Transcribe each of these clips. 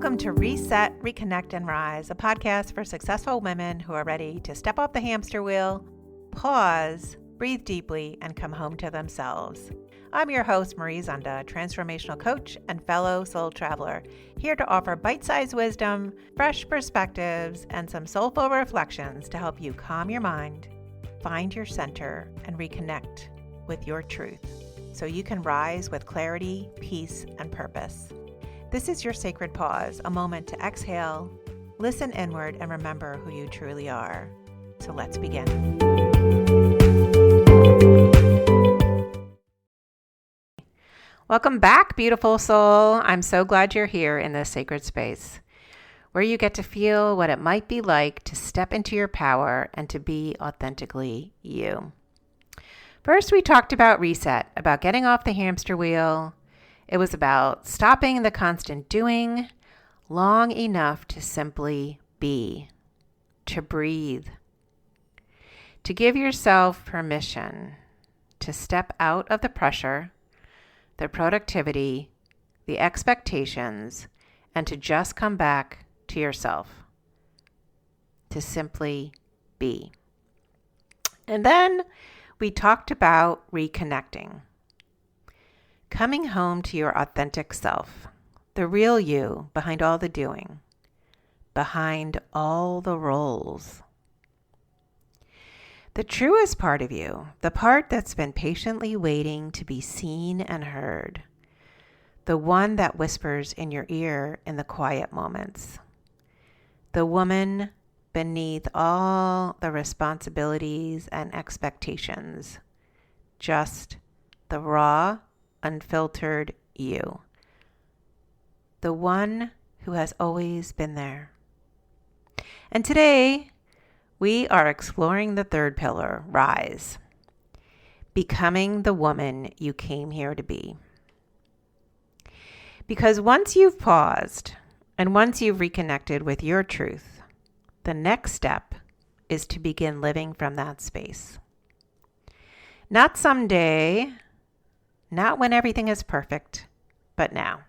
Welcome to Reset, Reconnect, and Rise, a podcast for successful women who are ready to step off the hamster wheel, pause, breathe deeply, and come home to themselves. I'm your host, Marie Zunda, transformational coach and fellow soul traveler, here to offer bite-sized wisdom, fresh perspectives, and some soulful reflections to help you calm your mind, find your center, and reconnect with your truth so you can rise with clarity, peace, and purpose. This is your sacred pause, a moment to exhale, listen inward, and remember who you truly are. So let's begin. Welcome back, beautiful soul. I'm so glad you're here in this sacred space where you get to feel what it might be like to step into your power and to be authentically you. First, we talked about reset, about getting off the hamster wheel. It was about stopping the constant doing long enough to simply be, to breathe, to give yourself permission to step out of the pressure, the productivity, the expectations, and to just come back to yourself, to simply be. And then we talked about reconnecting. Coming home to your authentic self, the real you behind all the doing, behind all the roles. The truest part of you, the part that's been patiently waiting to be seen and heard, the one that whispers in your ear in the quiet moments, the woman beneath all the responsibilities and expectations, just the raw, unfiltered you, the one who has always been there. And today, we are exploring the third pillar, rise, becoming the woman you came here to be. Because once you've paused and once you've reconnected with your truth, the next step is to begin living from that space. Not someday, not when everything is perfect, but now,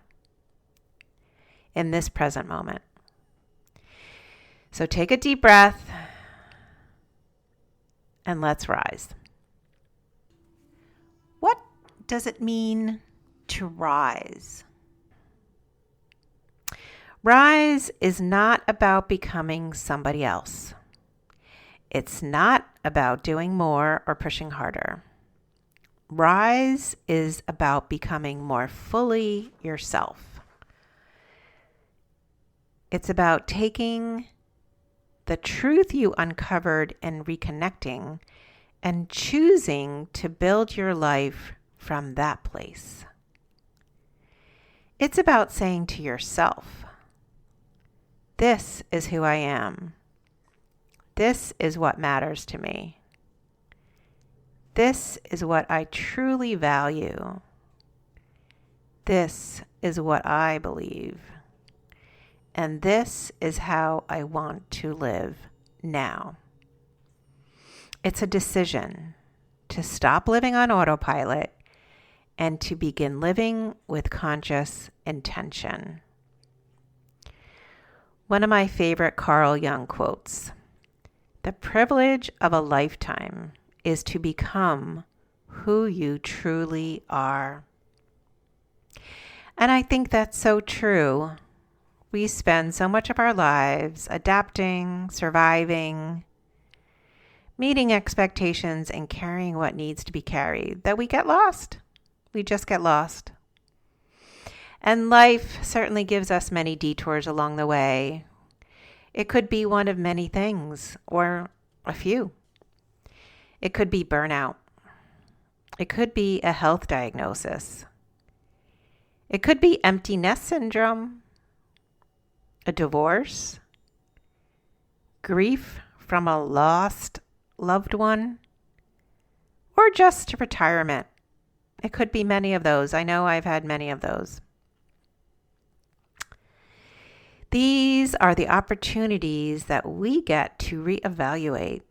in this present moment. So take a deep breath and let's rise. What does it mean to rise? Rise is not about becoming somebody else. It's not about doing more or pushing harder. Rise is about becoming more fully yourself. It's about taking the truth you uncovered and reconnecting and choosing to build your life from that place. It's about saying to yourself, this is who I am. This is what matters to me. This is what I truly value. This is what I believe. And this is how I want to live now. It's a decision to stop living on autopilot and to begin living with conscious intention. One of my favorite Carl Jung quotes, "The privilege of a lifetime is to become who you truly are." And I think that's so true. We spend so much of our lives adapting, surviving, meeting expectations, and carrying what needs to be carried that we get lost. We just get lost. And life certainly gives us many detours along the way. It could be one of many things, or a few. It could be burnout. It could be a health diagnosis. It could be empty nest syndrome, a divorce, grief from a lost loved one, or just retirement. It could be many of those. I know I've had many of those. These are the opportunities that we get to reevaluate.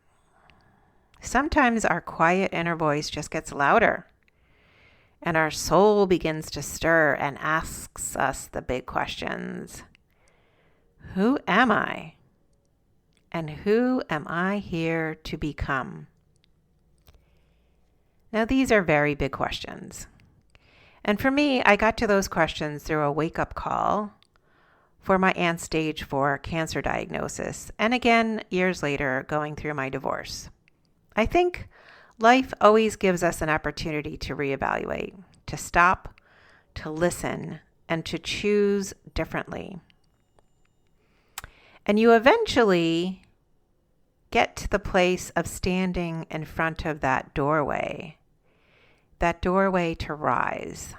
Sometimes our quiet inner voice just gets louder and our soul begins to stir and asks us the big questions. Who am I? And who am I here to become? Now, these are very big questions. And for me, I got to those questions through a wake-up call for my aunt's stage 4 cancer diagnosis, and again, years later, going through my divorce. I think life always gives us an opportunity to reevaluate, to stop, to listen, and to choose differently. And you eventually get to the place of standing in front of that doorway to rise.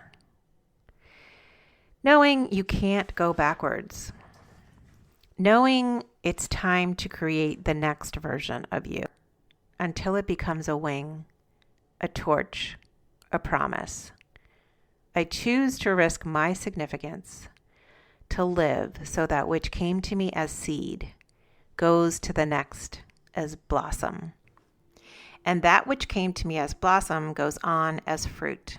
Knowing you can't go backwards. Knowing it's time to create the next version of you until it becomes a wing, a torch, a promise. I choose to risk my significance, to live so that which came to me as seed goes to the next as blossom. And that which came to me as blossom goes on as fruit.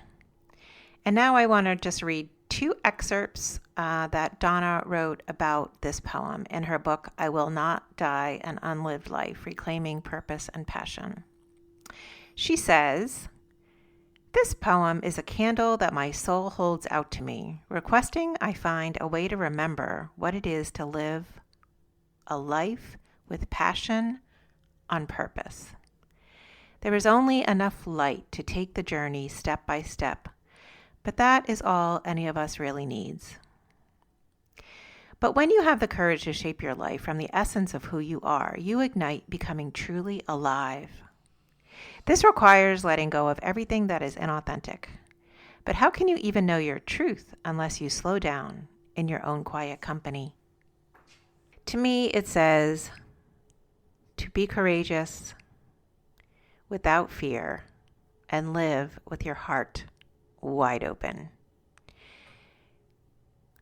And now I want to just read 2 excerpts that Donna wrote about this poem in her book, I Will Not Die an Unlived Life, Reclaiming Purpose and Passion. She says, "This poem is a candle that my soul holds out to me, requesting I find a way to remember what it is to live a life with passion on purpose. There is only enough light to take the journey step by step, but that is all any of us really needs. But when you have the courage to shape your life from the essence of who you are, you ignite becoming truly alive. This requires letting go of everything that is inauthentic. But how can you even know your truth unless you slow down in your own quiet company?" To me, it says to be courageous without fear and live with your heart wide open.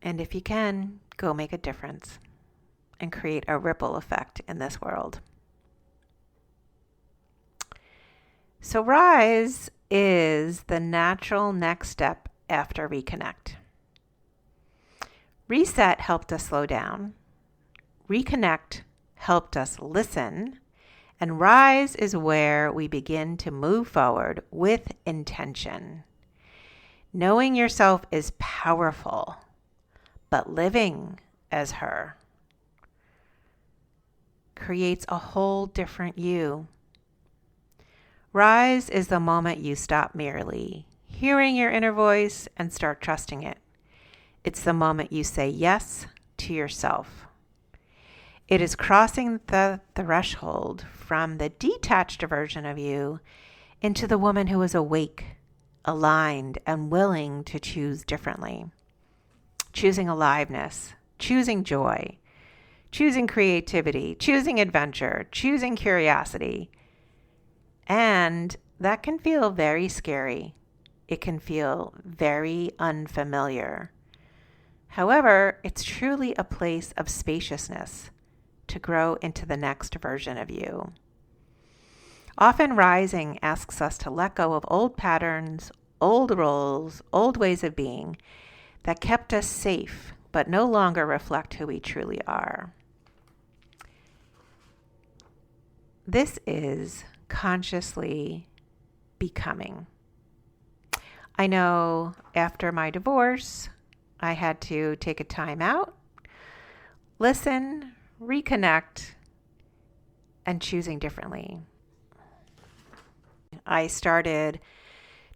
And if you can, go make a difference and create a ripple effect in this world. So rise is the natural next step after reconnect. Reset helped us slow down. Reconnect helped us listen. And rise is where we begin to move forward with intention. Knowing yourself is powerful, but living as her creates a whole different you. Rise is the moment you stop merely hearing your inner voice and start trusting it. It's the moment you say yes to yourself. It is crossing the threshold from the detached version of you into the woman who is awake, aligned, and willing to choose differently. Choosing aliveness, choosing joy, choosing creativity, choosing adventure, choosing curiosity. And that can feel very scary. It can feel very unfamiliar. However, it's truly a place of spaciousness to grow into the next version of you. Often rising asks us to let go of old patterns, old roles, old ways of being that kept us safe but no longer reflect who we truly are. This is consciously becoming. I know after my divorce, I had to take a time out, listen, reconnect, and choosing differently. I started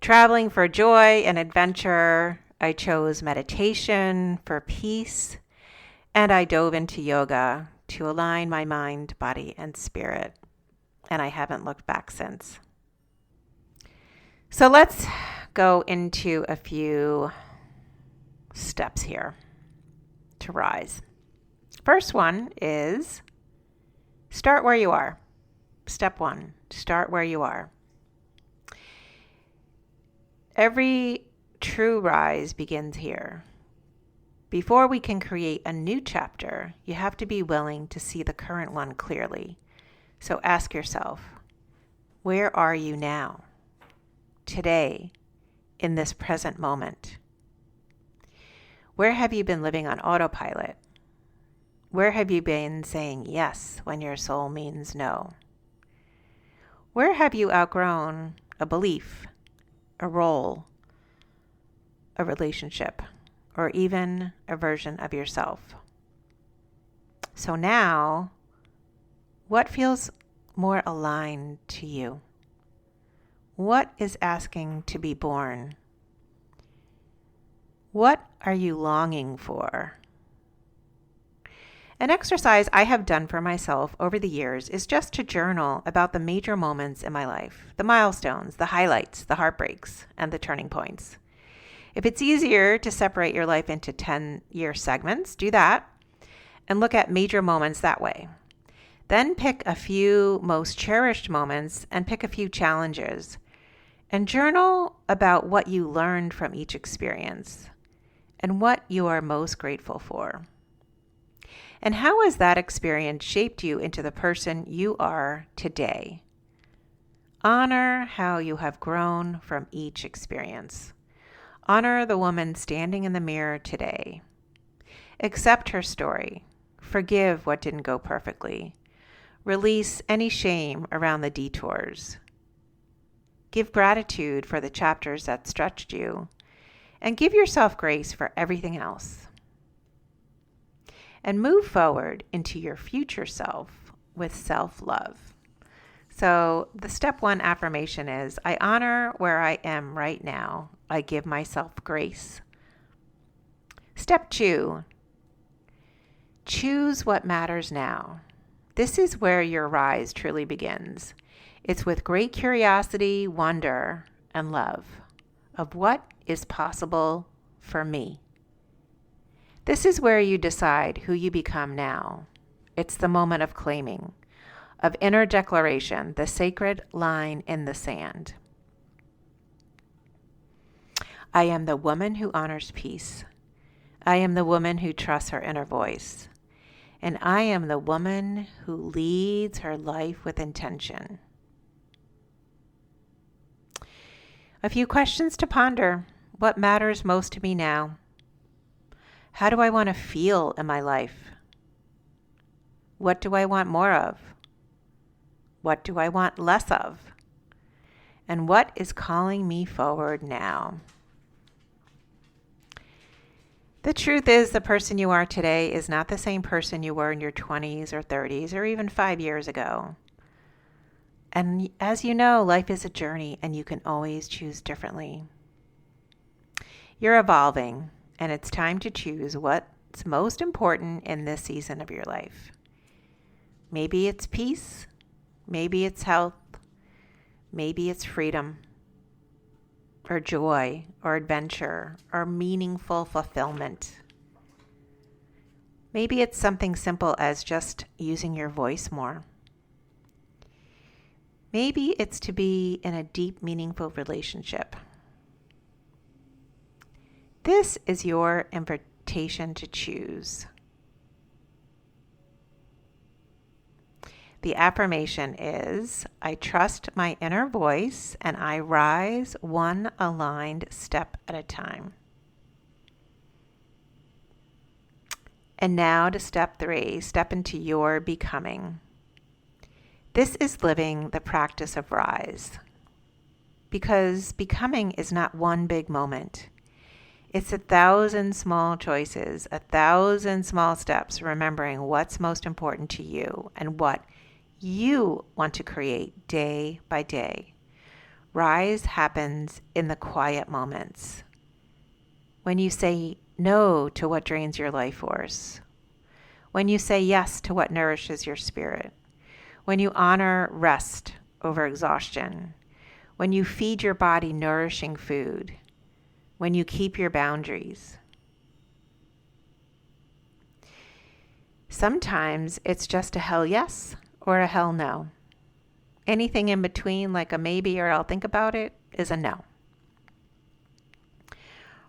traveling for joy and adventure. I chose meditation for peace, and I dove into yoga to align my mind, body, and spirit. And I haven't looked back since. So let's go into a few steps here to rise. First one is start where you are. Step 1, start where you are. Every true rise begins here. Before we can create a new chapter, you have to be willing to see the current one clearly. So ask yourself, where are you now? Today, in this present moment? Where have you been living on autopilot? Where have you been saying yes when your soul means no? Where have you outgrown a belief, a role, a relationship, or even a version of yourself? So now, what feels more aligned to you? What is asking to be born? What are you longing for? An exercise I have done for myself over the years is just to journal about the major moments in my life, the milestones, the highlights, the heartbreaks, and the turning points. If it's easier to separate your life into 10-year segments, do that and look at major moments that way. Then pick a few most cherished moments and pick a few challenges and journal about what you learned from each experience and what you are most grateful for. And how has that experience shaped you into the person you are today? Honor how you have grown from each experience. Honor the woman standing in the mirror today. Accept her story. Forgive what didn't go perfectly. Release any shame around the detours. Give gratitude for the chapters that stretched you. And give yourself grace for everything else. And move forward into your future self with self-love. So the step 1 affirmation is, I honor where I am right now. I give myself grace. Step 2, choose what matters now. This is where your rise truly begins. It's with great curiosity, wonder, and love of what is possible for me. This is where you decide who you become now. It's the moment of claiming, of inner declaration, the sacred line in the sand. I am the woman who honors peace. I am the woman who trusts her inner voice. And I am the woman who leads her life with intention. A few questions to ponder. What matters most to me now? How do I want to feel in my life? What do I want more of? What do I want less of? And what is calling me forward now? The truth is, the person you are today is not the same person you were in your 20s or 30s or even 5 years ago. And as you know, life is a journey and you can always choose differently. You're evolving, and it's time to choose what's most important in this season of your life. Maybe it's peace, maybe it's health, maybe it's freedom, or joy, or adventure, or meaningful fulfillment. Maybe it's something simple as just using your voice more. Maybe it's to be in a deep, meaningful relationship. This is your invitation to choose. The affirmation is, I trust my inner voice and I rise one aligned step at a time. And now to step 3, step into your becoming. This is living the practice of rise. Because becoming is not one big moment. It's 1,000 small choices, 1,000 small steps, remembering what's most important to you and what you want to create day by day. Rise happens in the quiet moments. When you say no to what drains your life force. When you say yes to what nourishes your spirit. When you honor rest over exhaustion. When you feed your body nourishing food. When you keep your boundaries. Sometimes it's just a hell yes or a hell no. Anything in between, like a maybe or I'll think about it, is a no.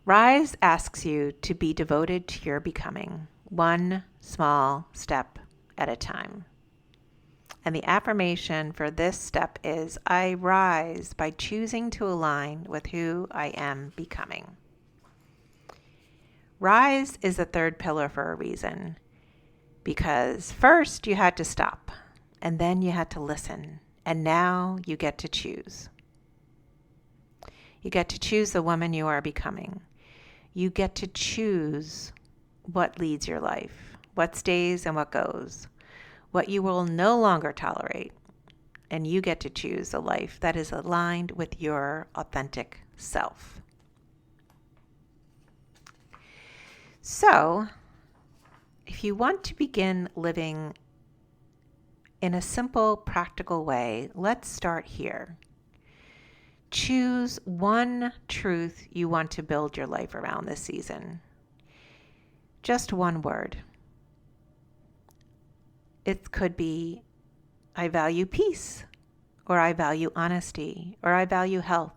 Rise asks you to be devoted to your becoming, one small step at a time. And the affirmation for this step is, I rise by choosing to align with who I am becoming. Rise is the third pillar for a reason, Because first you had to stop, and then you had to listen, and now you get to choose. You get to choose the woman you are becoming. You get to choose what leads your life, what stays and what goes, what you will no longer tolerate. And you get to choose a life that is aligned with your authentic self. So, if you want to begin living in a simple, practical way, let's start here. Choose one truth you want to build your life around this season. Just one word. It could be, I value peace, or I value honesty, or I value health,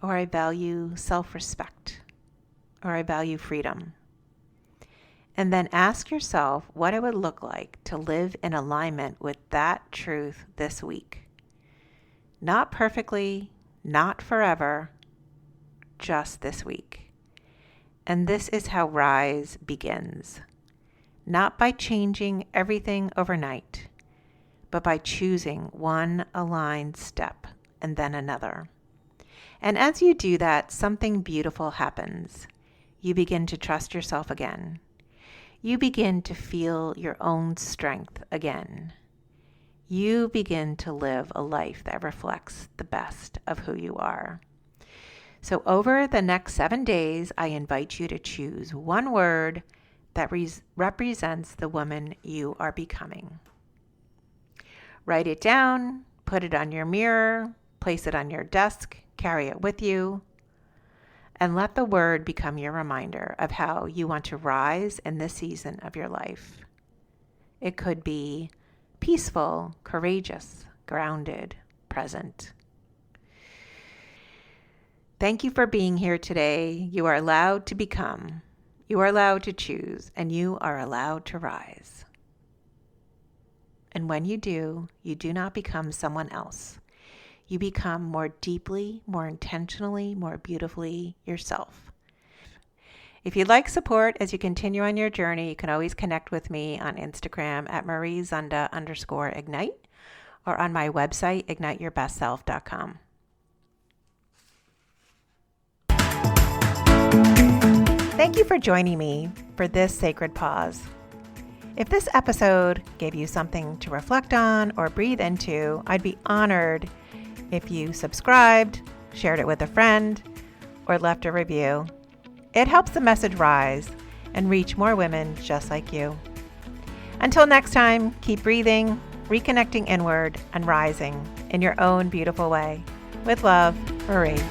or I value self-respect, or I value freedom. And then ask yourself what it would look like to live in alignment with that truth this week. Not perfectly, not forever, just this week. And this is how Rise begins. Not by changing everything overnight, but by choosing one aligned step and then another. And as you do that, something beautiful happens. You begin to trust yourself again. You begin to feel your own strength again. You begin to live a life that reflects the best of who you are. So over the next 7 days, I invite you to choose one word that represents the woman you are becoming. Write it down, put it on your mirror, place it on your desk, carry it with you, and let the word become your reminder of how you want to rise in this season of your life. It could be peaceful, courageous, grounded, present. Thank you for being here today. You are allowed to become, you are allowed to choose, and you are allowed to rise. And when you do not become someone else. You become more deeply, more intentionally, more beautifully yourself. If you'd like support as you continue on your journey, you can always connect with me on Instagram at Marie Zunda _ignite or on my website, igniteyourbestself.com. Thank you for joining me for this sacred pause. If this episode gave you something to reflect on or breathe into, I'd be honored if you subscribed, shared it with a friend, or left a review. It helps the message rise and reach more women just like you. Until next time, keep breathing, reconnecting inward, and rising in your own beautiful way. With love, Marie.